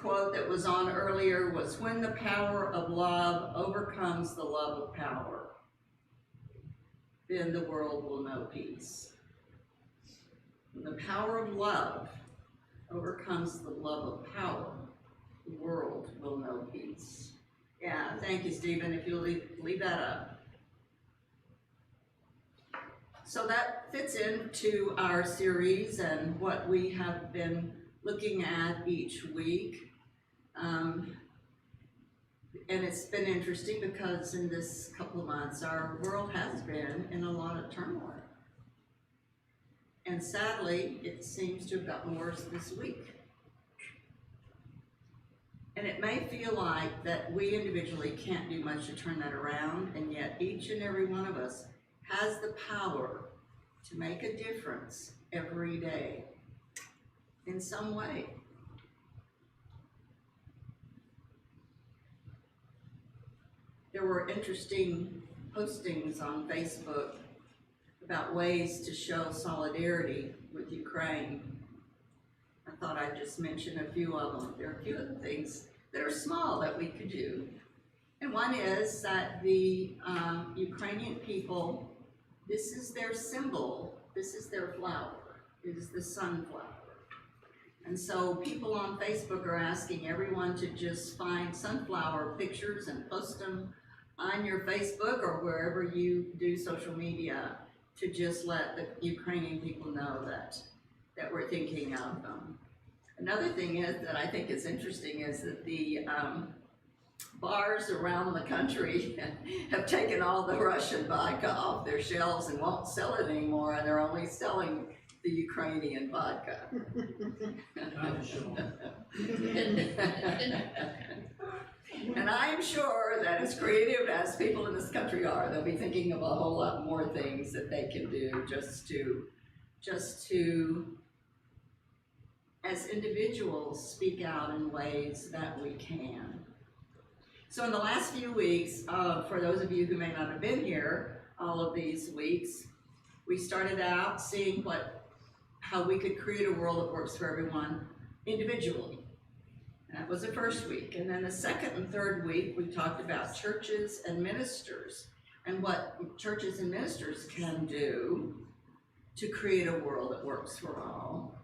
quote that was on earlier was, when the power of love overcomes the love of power, then the world will know peace. When the power of love overcomes the love of power, the world will know peace. Yeah, thank you, Stephen, if you'll leave that up. So that fits into our series and what we have been looking at each week. And it's been interesting because in this couple of months, our world has been in a lot of turmoil. And sadly, it seems to have gotten worse this week. And it may feel like that we individually can't do much to turn that around, and yet each and every one of us has the power to make a difference every day in some way. There were interesting postings on Facebook about ways to show solidarity with Ukraine. I thought I'd just mention a few of them. There are a few of the things that are small that we could do. And one is that the Ukrainian people, this is their symbol, this is their flower, it is the sunflower. And so people on Facebook are asking everyone to just find sunflower pictures and post them on your Facebook or wherever you do social media to just let the Ukrainian people know that we're thinking of them. Another thing is that I think is interesting is that the bars around the country have taken all the Russian vodka off their shelves and won't sell it anymore, and they're only selling the Ukrainian vodka. And I'm sure that as creative as people in this country are, they'll be thinking of a whole lot more things that they can do just to as individuals speak out in ways that we can. So in the last few weeks, for those of you who may not have been here all of these weeks, we started out seeing how we could create a world that works for everyone individually. That was the first week. And then the second and third week, we talked about churches and ministers and what churches and ministers can do to create a world that works for all.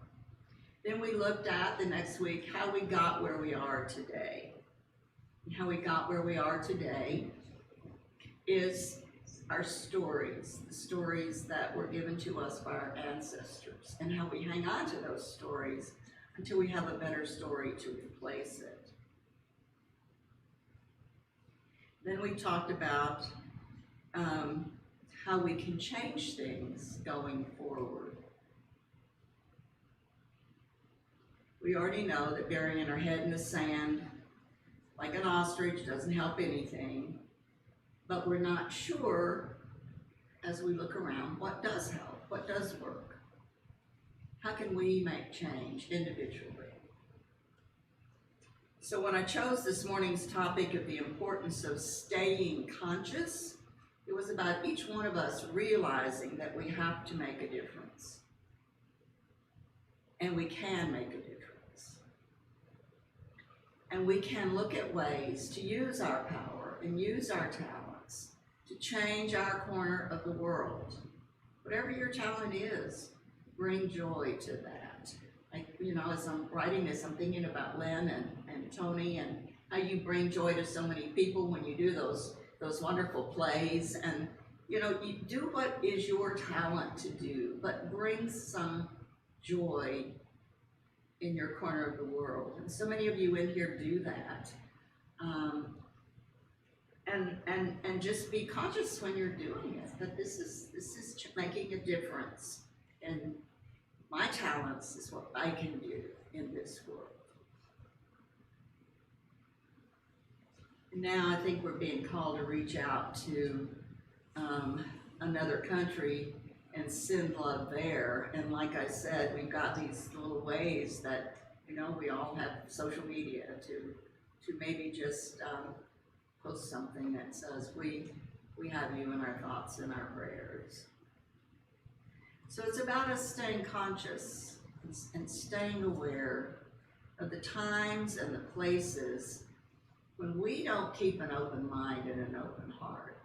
Then we looked at the next week how we got where we are today. And how we got where we are today is our stories, the stories that were given to us by our ancestors, and how we hang on to those stories until we have a better story to replace it. Then we talked about how we can change things going forward. We already know that burying our head in the sand like an ostrich doesn't help anything, but we're not sure as we look around what does help, what does work. How can we make change individually? So when I chose this morning's topic of the importance of staying conscious, it was about each one of us realizing that we have to make a difference. And we can make a difference. And we can look at ways to use our power and use our talents to change our corner of the world. Whatever your talent is, bring joy to that. As I'm writing this, I'm thinking about Lynn and Tony and how you bring joy to so many people when you do those wonderful plays. And, you do what is your talent to do, but bring some joy in your corner of the world. And so many of you in here do that. And just be conscious when you're doing it, that this is making a difference. And my talents is what I can do in this world. Now I think we're being called to reach out to another country and send love there. And like I said, we've got these little ways that, we all have social media to maybe just post something that says, we have you in our thoughts and our prayers. So it's about us staying conscious and staying aware of the times and the places when we don't keep an open mind and an open heart.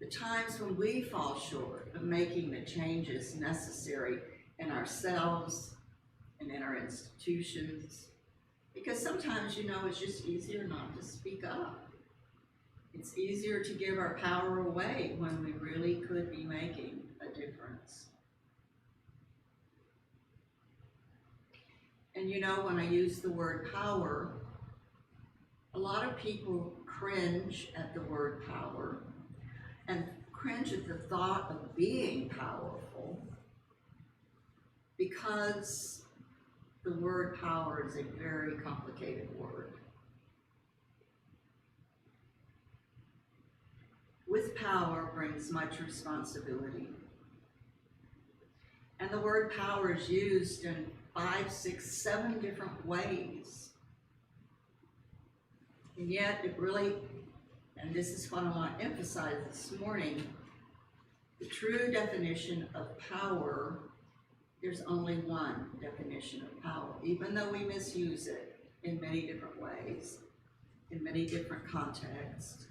The times when we fall short of making the changes necessary in ourselves and in our institutions. Because sometimes, it's just easier not to speak up. It's easier to give our power away when we really could be making a difference. And when I use the word power, a lot of people cringe at the word power and cringe at the thought of being powerful because the word power is a very complicated word. With power brings much responsibility. And the word power is used in 5, 6, 7 different ways. And yet it really, and this is what I want to emphasize this morning, the true definition of power, there's only one definition of power, even though we misuse it in many different ways, in many different contexts.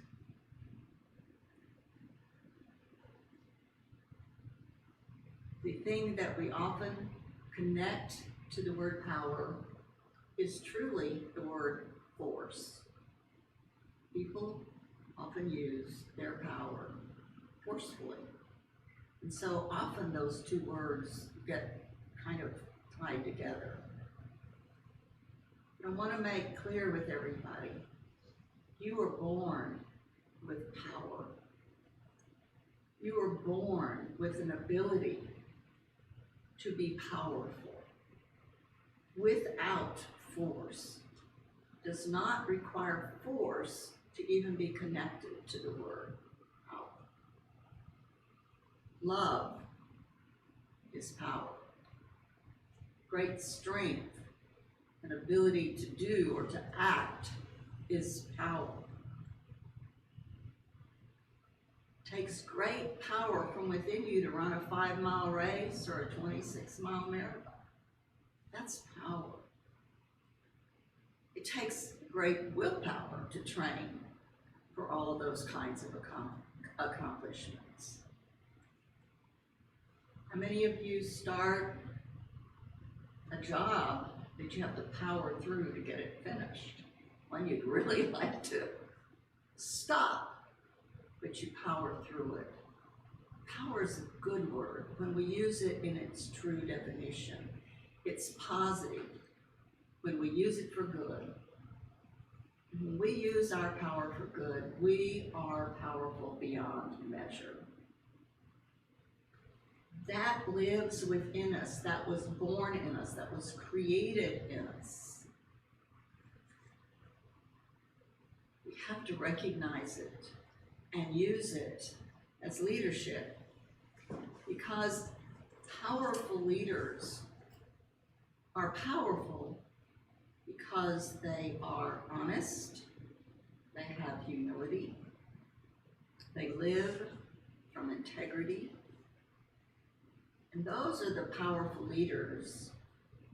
The thing that we often connect to the word power is truly the word force. People often use their power forcefully. And so often those two words get kind of tied together. But I want to make clear with everybody, you were born with power. You were born with an ability to be powerful. Without force. Does not require force to even be connected to the word power. Love is power. Great strength and ability to do or to act is power. Takes great power from within you to run a 5-mile race or a 26-mile marathon. That's power. It takes great willpower to train for all of those kinds of accomplishments. How many of you start a job that you have to power through to get it finished? One you'd really like to stop, but you power through it. Power is a good word when we use it in its true definition. It's positive when we use it for good. When we use our power for good, we are powerful beyond measure. That lives within us, that was born in us, that was created in us. We have to recognize it and use it as leadership, because powerful leaders are powerful because they are honest, they have humility, they live from integrity. And those are the powerful leaders,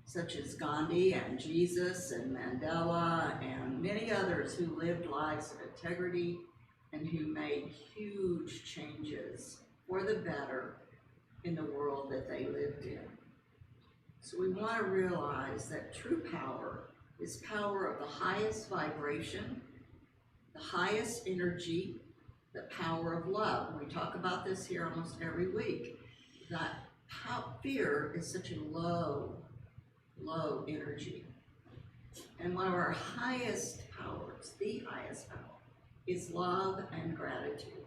such as Gandhi and Jesus and Mandela and many others who lived lives of integrity and who made huge changes for the better in the world that they lived in. So we want to realize that true power is power of the highest vibration, the highest energy, the power of love. We talk about this here almost every week, that fear is such a low energy. And one of our highest powers, the highest power, is love and gratitude.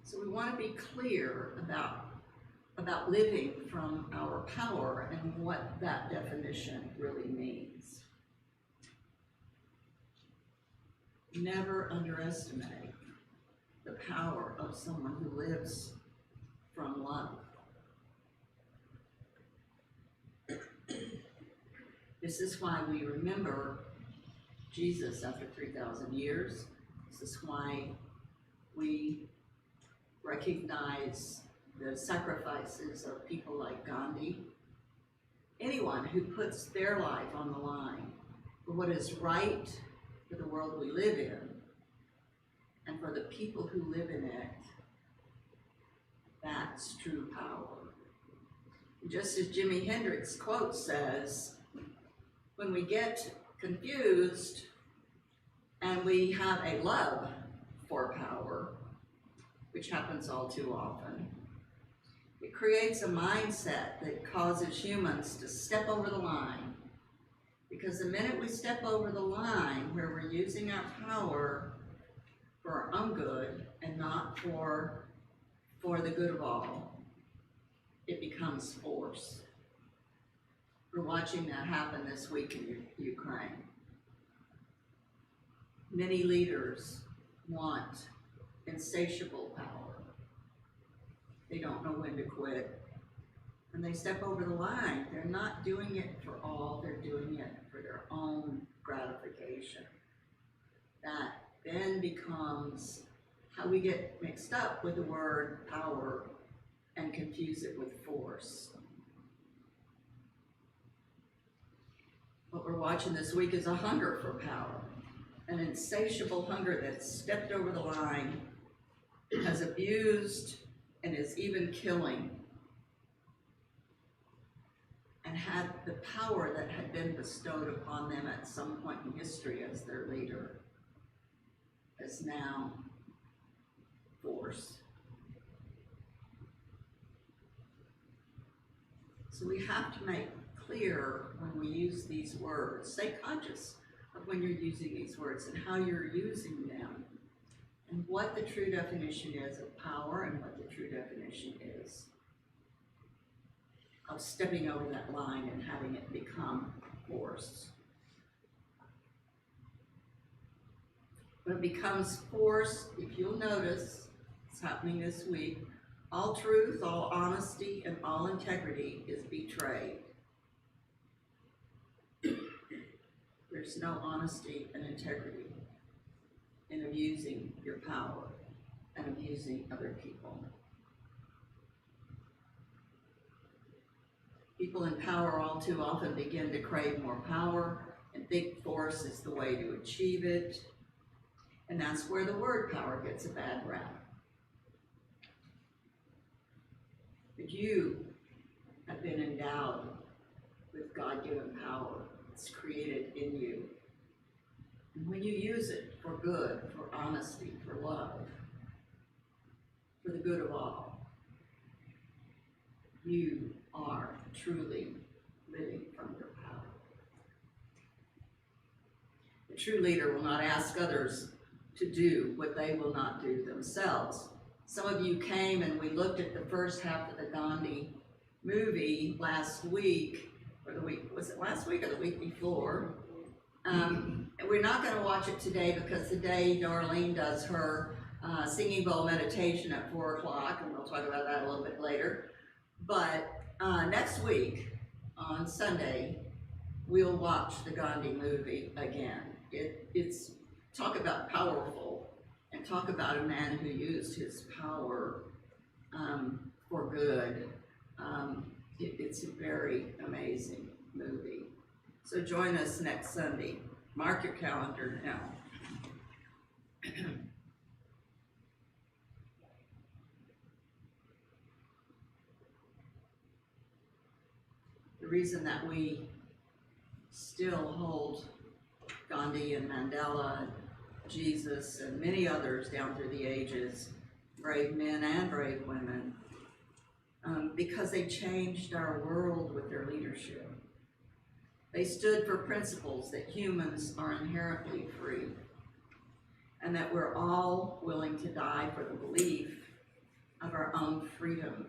So we want to be clear about living from our power and what that definition really means. Never underestimate the power of someone who lives from love. This is why we remember Jesus after 3,000 years. This is why we recognize the sacrifices of people like Gandhi anyone who puts their life on the line for what is right for the world we live in and for the people who live in it, that's true power. Just as Jimi Hendrix quote says, when we get confused and we have a love for power, which happens all too often, it creates a mindset that causes humans to step over the line. Because the minute we step over the line where we're using our power for our own good and not for the good of all, it becomes force. We're watching that happen this week in Ukraine. Many leaders want insatiable power. They don't know when to quit. When they step over the line, they're not doing it for all, they're doing it for their own gratification. That then becomes how we get mixed up with the word power and confuse it with force. What we're watching this week is a hunger for power, an insatiable hunger that's stepped over the line, has abused, and is even killing, and had the power that had been bestowed upon them at some point in history as their leader is now force. So we have to make clear when we use these words, stay conscious of when you're using these words and how you're using them, and what the true definition is of power and what the true definition is of stepping over that line and having it become force. When it becomes force, if you'll notice, it's happening this week, all truth, all honesty, and all integrity is betrayed. There's no honesty and integrity in abusing your power and abusing other people. People in power all too often begin to crave more power and think force is the way to achieve it. And that's where the word power gets a bad rap. But you have been endowed with God-given power. It's created in you. And when you use it for good, for honesty, for love, for the good of all, you are truly living from your power. The true leader will not ask others to do what they will not do themselves. Some of you came and we looked at the first half of the Gandhi movie last week, was it last week or the week before? And we're not going to watch it today because today Darlene does her singing bowl meditation at 4 o'clock, and we'll talk about that a little bit later. But next week, on Sunday, we'll watch the Gandhi movie again. It's talk about powerful, and talk about a man who used his power for good. It's a very amazing movie. So join us next Sunday. Mark your calendar now. The reason that we still hold Gandhi and Mandela, Jesus, and many others down through the ages, brave men and brave women, because they changed our world with their leadership. They stood for principles that humans are inherently free, and that we're all willing to die for the belief of our own freedom,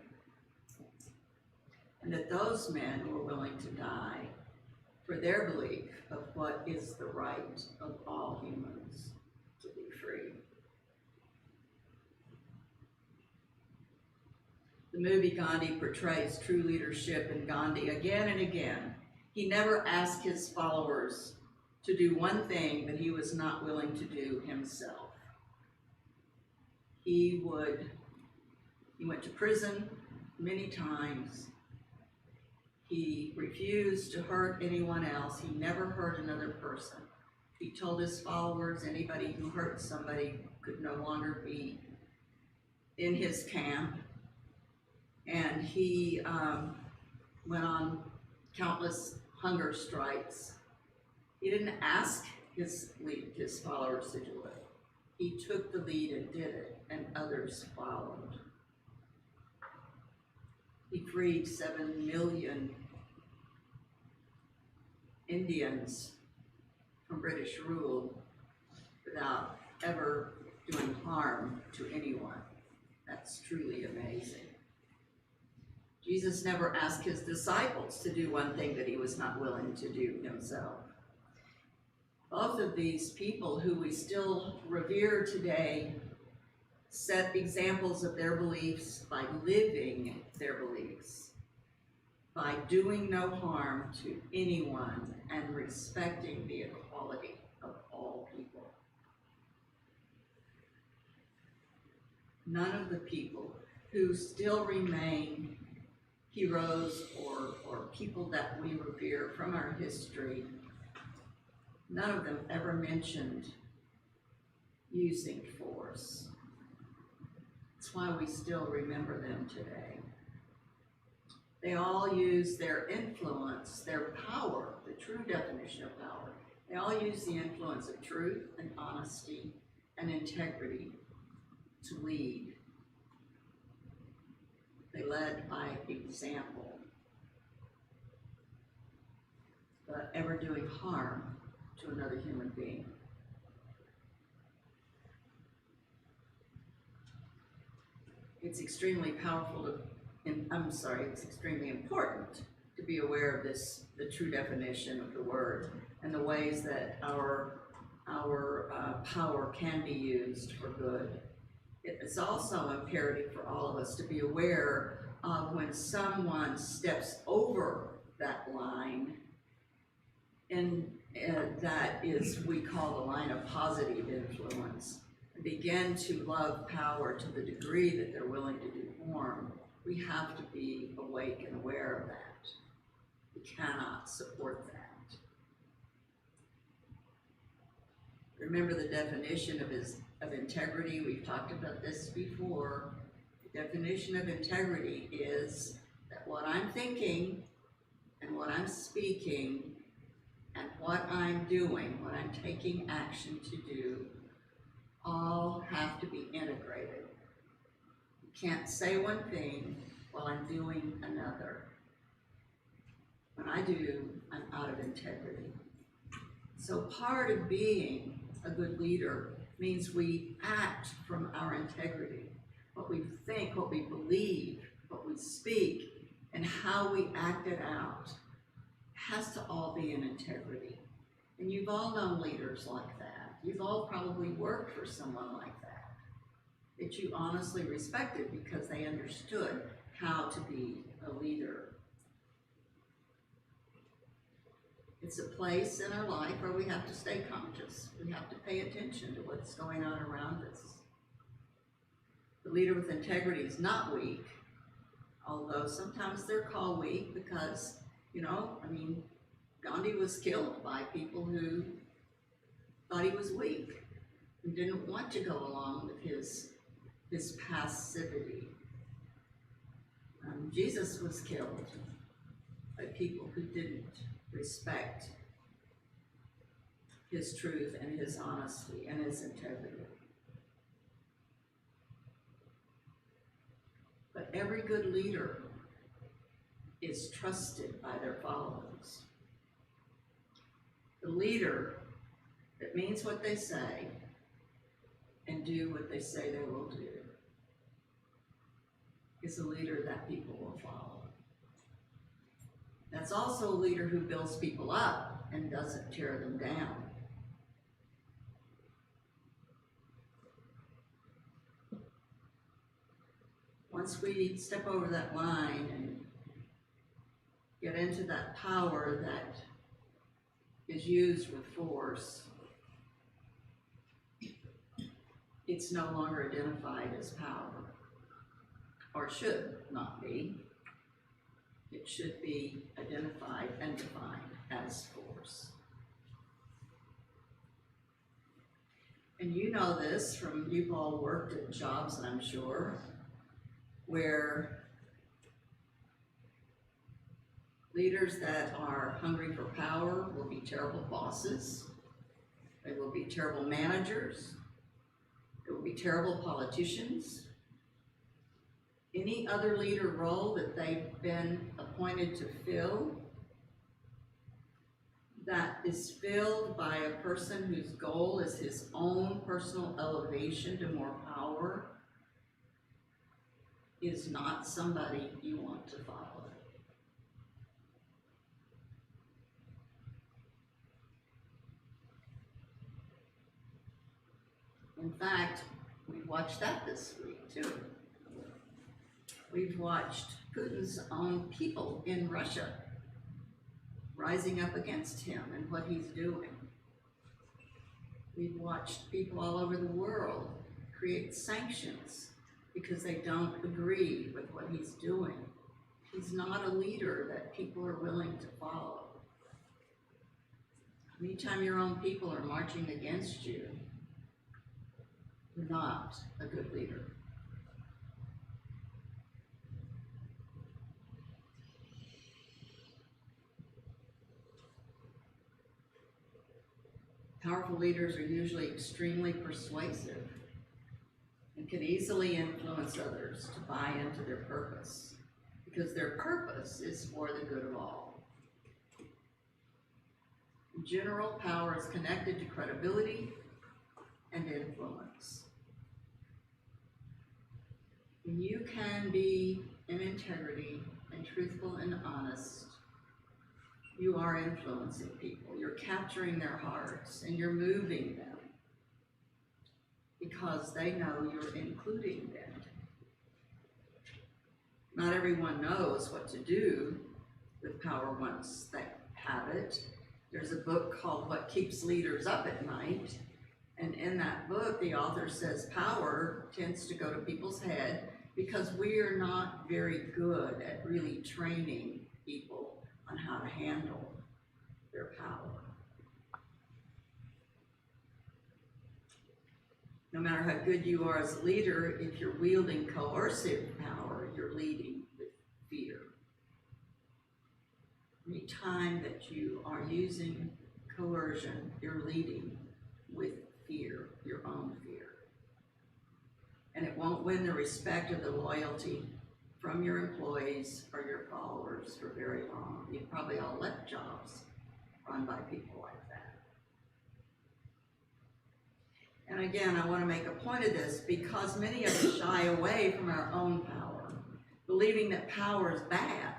and that those men were willing to die for their belief of what is the right of all humans to be free. The movie Gandhi portrays true leadership in Gandhi again and again. He never asked his followers to do one thing that he was not willing to do himself. He went to prison many times. He refused to hurt anyone else. He never hurt another person. He told his followers anybody who hurt somebody could no longer be in his camp. And he went on countless hunger strikes. He didn't ask his followers to do it. He took the lead and did it, and others followed. He freed 7 million Indians from British rule without ever doing harm to anyone. That's truly amazing. Jesus never asked his disciples to do one thing that he was not willing to do himself. Both of these people who we still revere today set examples of their beliefs by living their beliefs, by doing no harm to anyone and respecting the equality of all people. None of the people who still remain heroes or people that we revere from our history, none of them ever mentioned using force. That's why we still remember them today. They all use their influence, their power, the true definition of power. They all use the influence of truth and honesty and integrity to lead. They led by example, but ever doing harm to another human being. It's extremely it's extremely important to be aware of this, the true definition of the word, and the ways that our power can be used for good. It's also imperative for all of us to be aware of when someone steps over that line, and that is, we call the line of positive influence, and begin to love power to the degree that they're willing to do harm. We have to be awake and aware of that. We cannot support that. Remember the definition of integrity. We've talked about this before. The definition of integrity is that what I'm thinking and what I'm speaking and what I'm doing, what I'm taking action to do, all have to be integrated. You can't say one thing while I'm doing another. When I do, I'm out of integrity. So part of being a good leader means we act from our integrity. What we think, what we believe, what we speak, and how we act it out has to all be in integrity. And you've all known leaders like that. You've all probably worked for someone like that you honestly respected because they understood how to be a leader. It's a place in our life where we have to stay conscious. We have to pay attention to what's going on around us. The leader with integrity is not weak, although sometimes they're called weak because, Gandhi was killed by people who thought he was weak and didn't want to go along with his passivity. Jesus was killed by people who didn't respect his truth and his honesty and his integrity. But every good leader is trusted by their followers. The leader that means what they say and do what they say they will do is a leader that people will follow. That's also a leader who builds people up and doesn't tear them down. Once we step over that line and get into that power that is used with force, it's no longer identified as power, or should not be. It should be identified and defined as force. And you know this from, you've all worked at jobs, I'm sure, where leaders that are hungry for power will be terrible bosses. They will be terrible managers. They will be terrible politicians. Any other leader role that they've been appointed to fill that is filled by a person whose goal is his own personal elevation to more power is not somebody you want to follow. In fact, we watched that this week too. We've watched Putin's own people in Russia rising up against him and what he's doing. We've watched people all over the world create sanctions because they don't agree with what he's doing. He's not a leader that people are willing to follow. Anytime your own people are marching against you, you're not a good leader. Powerful leaders are usually extremely persuasive and can easily influence others to buy into their purpose, because their purpose is for the good of all. In general, power is connected to credibility and influence. When you can be in integrity and truthful and honest, you are influencing people. You're capturing their hearts and you're moving them because they know you're including them. Not everyone knows what to do with power once they have it. There's a book called What Keeps Leaders Up at Night. And in that book, the author says power tends to go to people's head because we are not very good at really training people on how to handle their power. No matter how good you are as a leader, if you're wielding coercive power, you're leading with fear. Any time that you are using coercion, you're leading with fear, your own fear. And it won't win the respect or the loyalty from your employees or your followers for very long. You've probably all left jobs run by people like that. And again, I want to make a point of this because many of us shy away from our own power, believing that power is bad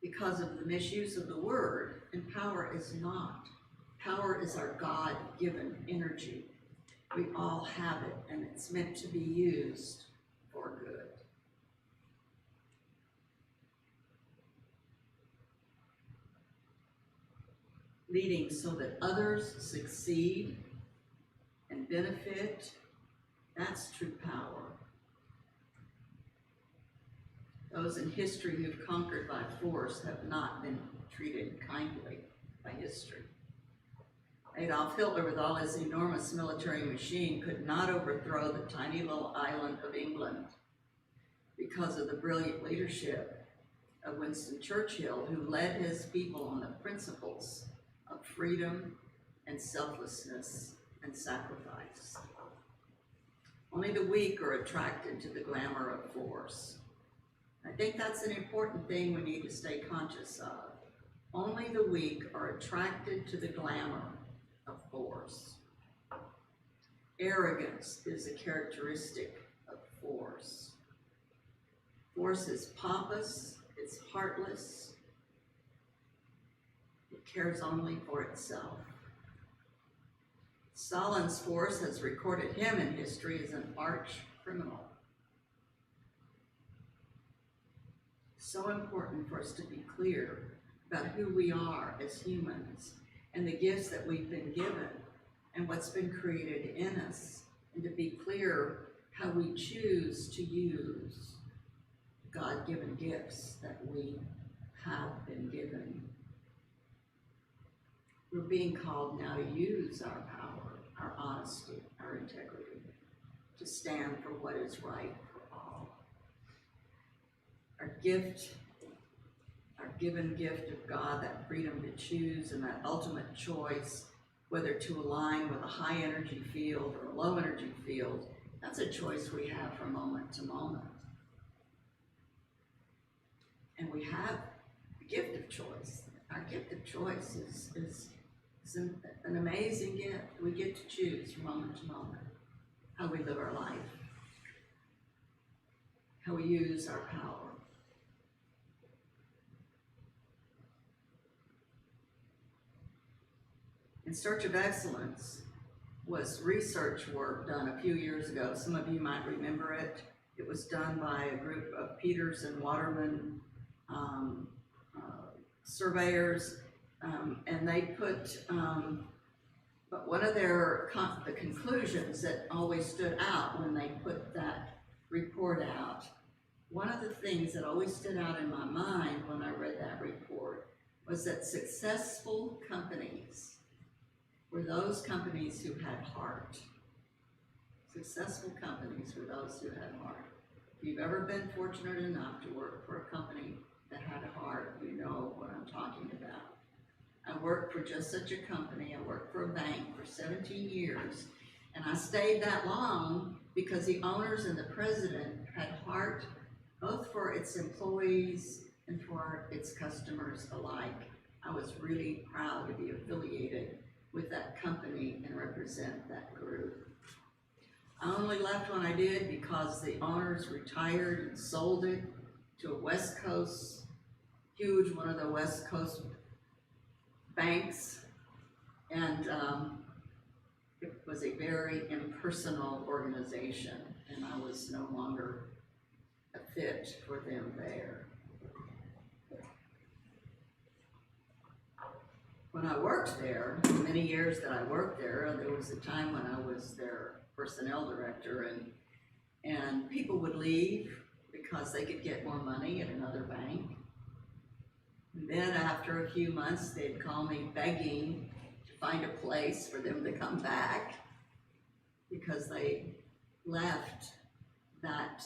because of the misuse of the word, and power is not. Power is our God-given energy. We all have it, and it's meant to be used for good. Leading so that others succeed and benefit, that's true power. Those in history who've conquered by force have not been treated kindly by history. Adolf Hitler, with all his enormous military machine, could not overthrow the tiny little island of England because of the brilliant leadership of Winston Churchill, who led his people on the principles of freedom and selflessness and sacrifice. Only the weak are attracted to the glamour of force. I think that's an important thing we need to stay conscious of. Only the weak are attracted to the glamour of force. Arrogance is a characteristic of force. Force is pompous, it's heartless, it cares only for itself. Stalin's force has recorded him in history as an arch criminal. So important for us to be clear about who we are as humans and the gifts that we've been given and what's been created in us, and to be clear how we choose to use God-given gifts that we have been given. We're being called now to use our power, our honesty, our integrity, to stand for what is right for all. Our gift, our given gift of God, that freedom to choose and that ultimate choice, whether to align with a high energy field or a low energy field, that's a choice we have from moment to moment. And we have the gift of choice. Our gift of choice is an amazing gift. We get to choose from moment to moment how we live our life, how we use our power. In Search of Excellence was research work done a few years ago. Some of you might remember it. It was done by a group of Peters and Waterman surveyors, and they put, but one of the conclusions that always stood out when they put that report out, one of the things that always stood out in my mind when I read that report was that successful companies were those companies who had heart. Successful companies were those who had heart. If you've ever been fortunate enough to work for a company that had a heart, you know what I'm talking about. I worked for just such a company. I worked for a bank for 17 years, and I stayed that long because the owners and the president had heart both for its employees and for its customers alike. I was really proud to be affiliated with that company and represent that group. I only left when I did because the owners retired and sold it to a West Coast, one of the West Coast banks, and it was a very impersonal organization, and I was no longer a fit for them there. When I worked there, the many years that I worked there, there was a time when I was their personnel director, and people would leave because they could get more money at another bank. And then after a few months, they'd call me begging to find a place for them to come back because they left that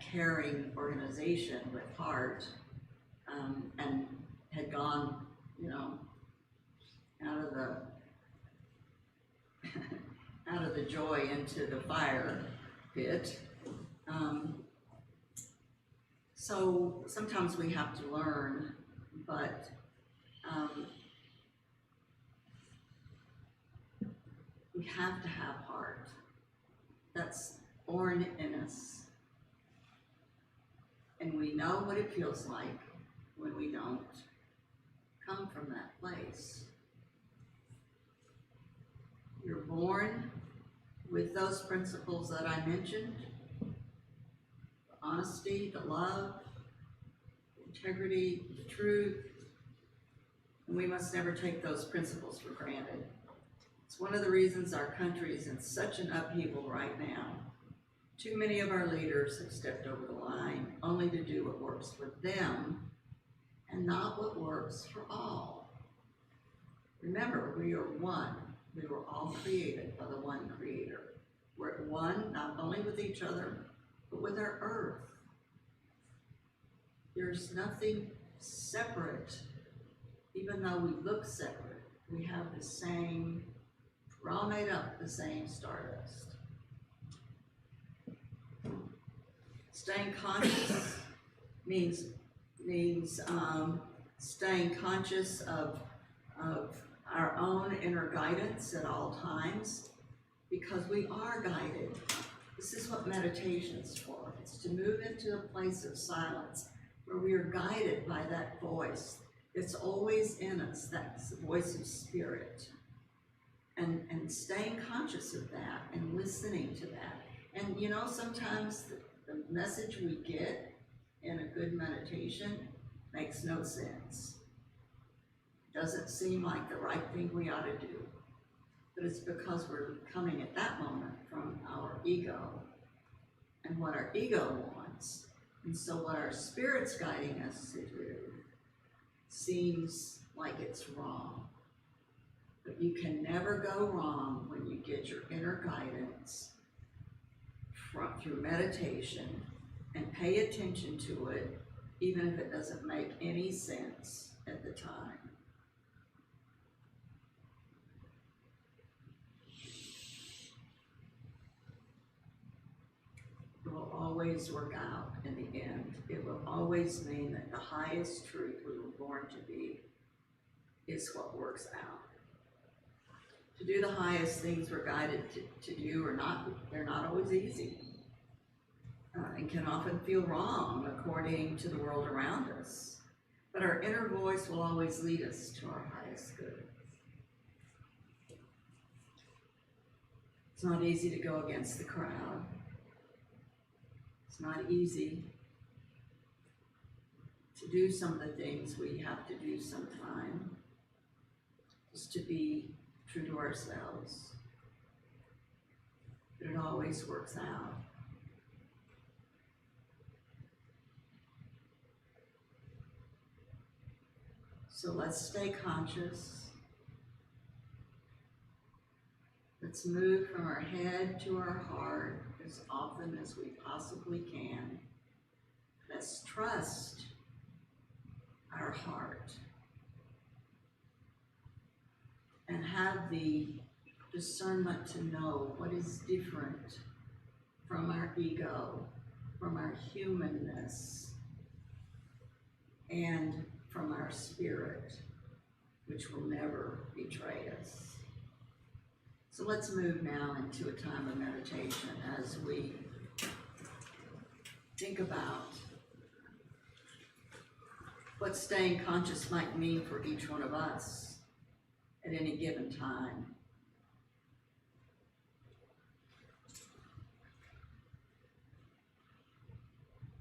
caring organization with heart, and had gone, out of the joy into the fire pit. So sometimes we have to learn, but we have to have heart. That's born in us. And we know what it feels like when we don't come from that place. You're born with those principles that I mentioned: the honesty, the love, the integrity, the truth, and we must never take those principles for granted. It's one of the reasons our country is in such an upheaval right now. Too many of our leaders have stepped over the line only to do what works for them and not what works for all. Remember, we are one. We were all created by the one Creator. We're at one not only with each other, but with our earth. There's nothing separate, even though we look separate. We have the same, we're all made up of the same stardust. Staying conscious means staying conscious of our own inner guidance at all times, because we are guided. This is what meditation's for. It's to move into a place of silence where we are guided by that voice. It's always in us, that's the voice of spirit. And staying conscious of that and listening to that. And sometimes the message we get in a good meditation makes no sense. Doesn't seem like the right thing we ought to do. But it's because we're coming at that moment from our ego. And what our ego wants And so what our Spirit's guiding us to do seems like it's wrong. But you can never go wrong when you get your inner guidance through meditation and pay attention to it, even if it doesn't make any sense at the time. It will always work out in the end. It will always mean that the highest truth we were born to be is what works out. To do the highest things we're guided to do they're not always easy, and can often feel wrong according to the world around us. But our inner voice will always lead us to our highest good. It's not easy to go against the crowd. It's not easy to do some of the things we have to do sometime, just to be true to ourselves. But it always works out. So let's stay conscious. Let's move from our head to our heart as often as we possibly can. Let's trust our heart and have the discernment to know what is different from our ego, from our humanness, and from our spirit, which will never betray us. So let's move now into a time of meditation as we think about what staying conscious might mean for each one of us at any given time.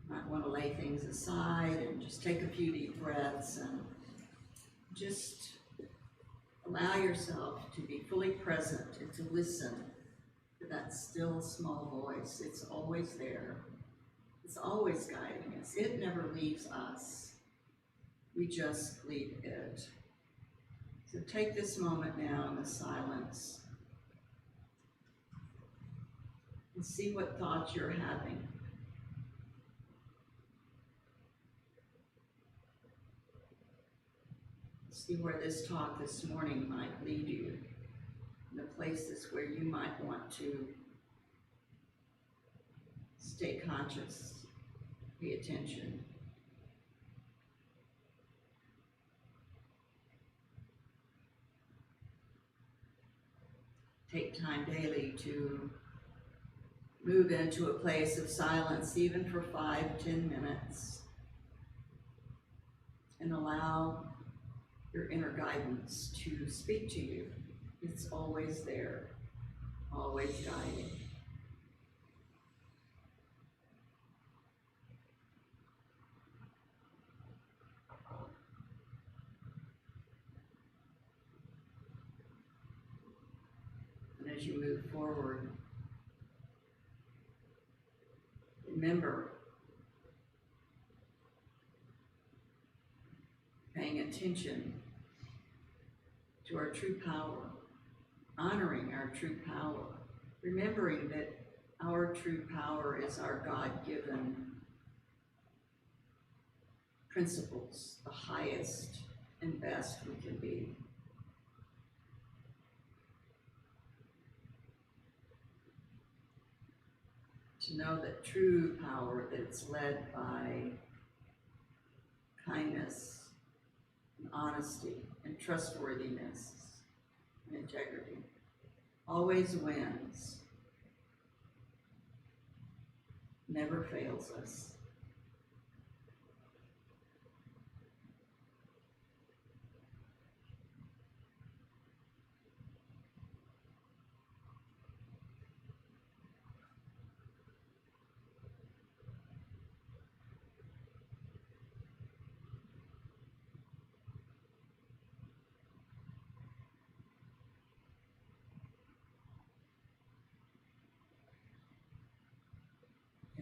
You might want to lay things aside and just take a few deep breaths and just allow yourself to be fully present and to listen to that still small voice. It's always there. It's always guiding us. It never leaves us. We just leave it. So take this moment now in the silence and see what thoughts you're having. See where this talk this morning might lead you, in the places where you might want to stay conscious, pay attention. Take time daily to move into a place of silence, even for 5-10 minutes, and allow your inner guidance to speak to you. It's always there, always guiding. And as you move forward, remember paying attention to our true power, honoring our true power, remembering that our true power is our God-given principles, the highest and best we can be. To know that true power, that it's led by kindness and honesty and trustworthiness and integrity, always wins, never fails us.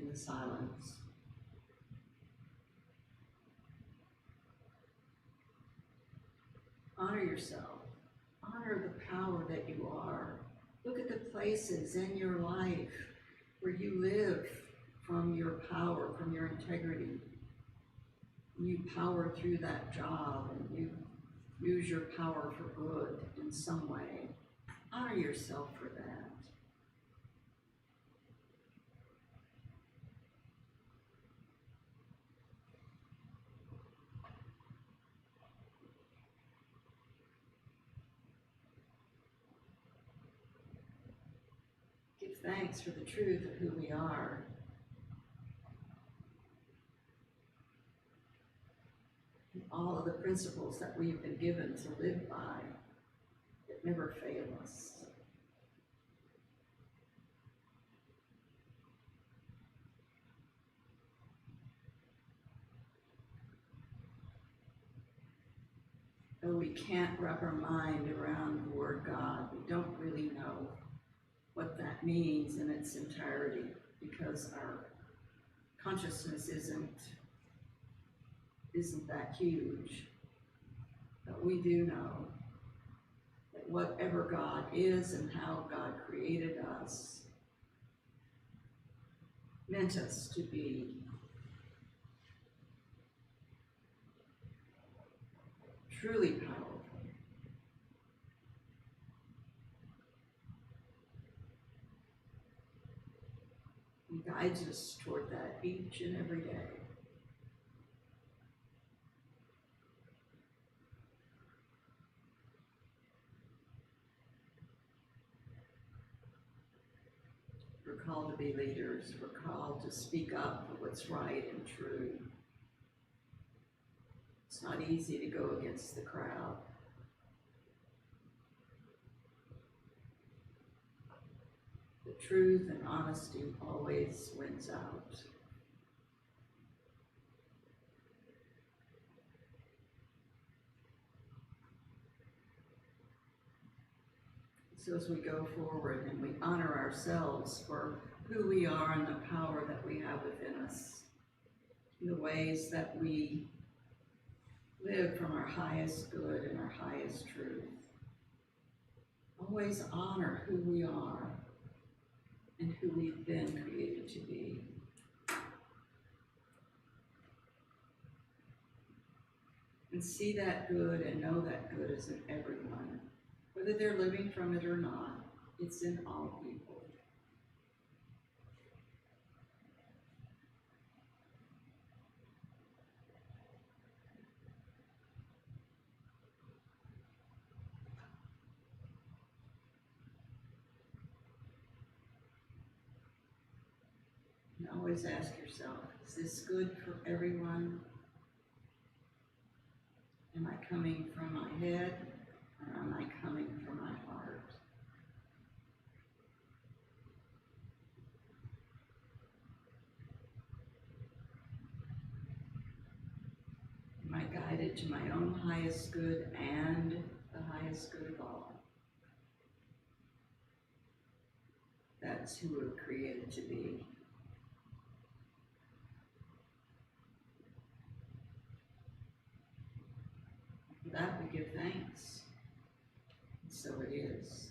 In the silence, honor yourself. Honor the power that you are. Look at the places in your life where you live from your power, from your integrity. You power through that job and you use your power for good in some way. Honor yourself for that. Give thanks for the truth of who we are. And all of the principles that we've been given to live by that never fail us. Though we can't wrap our mind around the word God, we don't really know what that means in its entirety because our consciousness isn't that huge. But we do know that whatever God is and how God created us meant us to be truly powerful. He guides us toward that each and every day. We're called to be leaders. We're called to speak up for what's right and true. It's not easy to go against the crowd. The truth and honesty always wins out. So as we go forward and we honor ourselves for who we are and the power that we have within us, in the ways that we live from our highest good and our highest truth. Always honor who we are and who we've been created to be. And see that good and know that good is in everyone. Whether they're living from it or not, it's in all people. And always ask yourself, is this good for everyone? Am I coming from my head or am I coming from my heart? Am I guided to my own highest good and the highest good of all? That's who we're created to be. For that we give thanks. And so it is.